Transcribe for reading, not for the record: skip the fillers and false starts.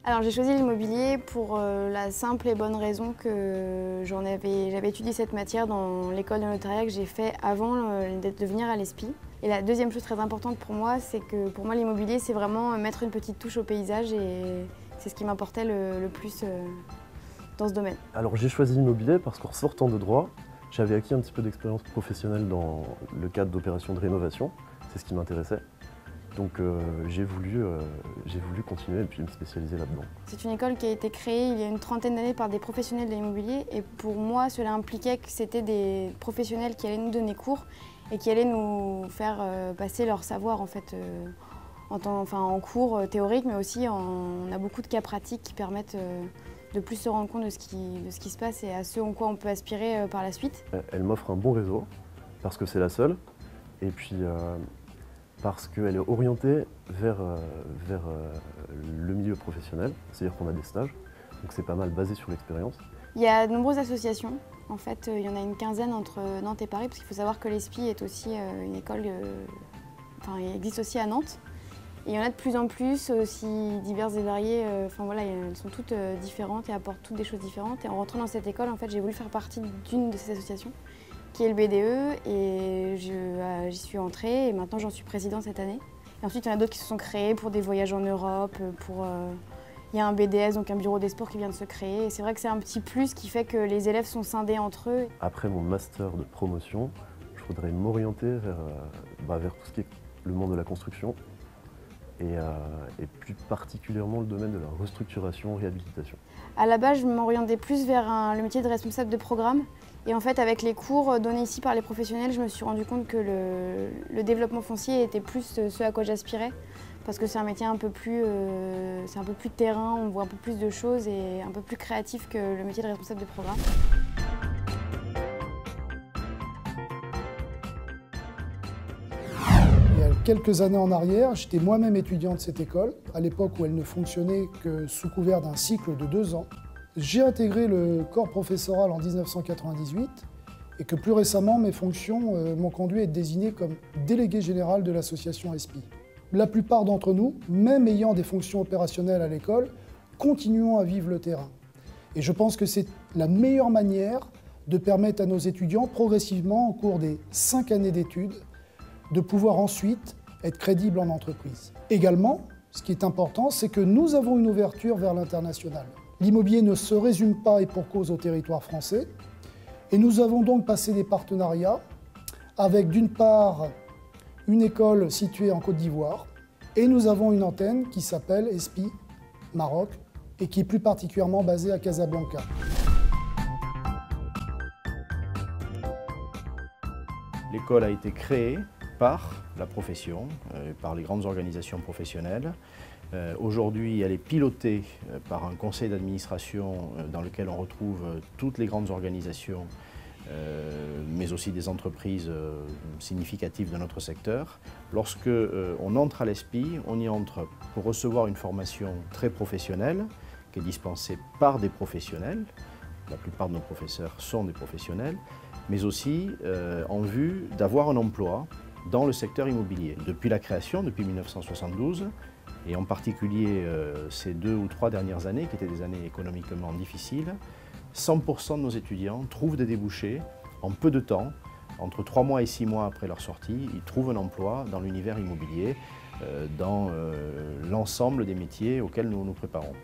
Alors j'ai choisi l'immobilier pour la simple et bonne raison que j'avais étudié cette matière dans l'école de notariat que j'ai fait avant de venir à l'ESPI. Et la deuxième chose très importante pour moi, c'est que pour moi l'immobilier c'est vraiment mettre une petite touche au paysage et c'est ce qui m'importait le plus dans ce domaine. Alors j'ai choisi l'immobilier parce qu'en sortant de droit, j'avais acquis un petit peu d'expérience professionnelle dans le cadre d'opérations de rénovation, c'est ce qui m'intéressait. Donc j'ai voulu continuer et puis me spécialiser là-dedans. C'est une école qui a été créée il y a une trentaine d'années par des professionnels de l'immobilier et pour moi cela impliquait que c'était des professionnels qui allaient nous donner cours et qui allaient nous faire passer leur savoir en fait en cours théorique, mais aussi on a beaucoup de cas pratiques qui permettent de plus se rendre compte de ce qui se passe et à ce en quoi on peut aspirer par la suite. Elle m'offre un bon réseau parce que c'est la seule et puis parce qu'elle est orientée vers le milieu professionnel, c'est-à-dire qu'on a des stages, donc c'est pas mal basé sur l'expérience. Il y a de nombreuses associations, en fait il y en a une quinzaine entre Nantes et Paris, parce qu'il faut savoir que l'ESPI est aussi une école, il existe aussi à Nantes. Et il y en a de plus en plus, aussi diverses et variées, elles sont toutes différentes et apportent toutes des choses différentes. Et en rentrant dans cette école, en fait, j'ai voulu faire partie d'une de ces associations, qui est le BDE, et j'y suis entrée, et maintenant j'en suis présidente cette année. Et ensuite, il y en a d'autres qui se sont créés pour des voyages en Europe, il y a un BDS, donc un bureau des sports qui vient de se créer. Et c'est vrai que c'est un petit plus qui fait que les élèves sont scindés entre eux. Après mon master de promotion, je voudrais m'orienter vers tout ce qui est le monde de la construction, et plus particulièrement le domaine de la restructuration, réhabilitation. À la base, je m'orientais plus vers le métier de responsable de programme. Et en fait, avec les cours donnés ici par les professionnels, je me suis rendu compte que le développement foncier était plus ce à quoi j'aspirais. Parce que c'est un métier un peu plus terrain, on voit un peu plus de choses et un peu plus créatif que le métier de responsable de programme. Il y a quelques années en arrière, j'étais moi-même étudiant de cette école, à l'époque où elle ne fonctionnait que sous couvert d'un cycle de 2 ans. J'ai intégré le corps professoral en 1998 et que plus récemment, mes fonctions m'ont conduit à être désigné comme délégué général de l'association ESPI. La plupart d'entre nous, même ayant des fonctions opérationnelles à l'école, continuons à vivre le terrain. Et je pense que c'est la meilleure manière de permettre à nos étudiants, progressivement, au cours des 5 années d'études, de pouvoir ensuite être crédibles en entreprise. Également, ce qui est important, c'est que nous avons une ouverture vers l'international. L'immobilier ne se résume pas et pour cause au territoire français. Et nous avons donc passé des partenariats avec d'une part une école située en Côte d'Ivoire et nous avons une antenne qui s'appelle ESPI Maroc et qui est plus particulièrement basée à Casablanca. L'école a été créée par la profession, par les grandes organisations professionnelles. Aujourd'hui, elle est pilotée par un conseil d'administration dans lequel on retrouve toutes les grandes organisations, mais aussi des entreprises significatives de notre secteur. Lorsque on entre à l'ESPI, on y entre pour recevoir une formation très professionnelle qui est dispensée par des professionnels. La plupart de nos professeurs sont des professionnels, mais aussi en vue d'avoir un emploi dans le secteur immobilier. Depuis la création, depuis 1972, et en particulier ces 2 ou 3 dernières années, qui étaient des années économiquement difficiles, 100% de nos étudiants trouvent des débouchés en peu de temps. Entre 3 mois et 6 mois après leur sortie, ils trouvent un emploi dans l'univers immobilier, dans l'ensemble des métiers auxquels nous nous préparons.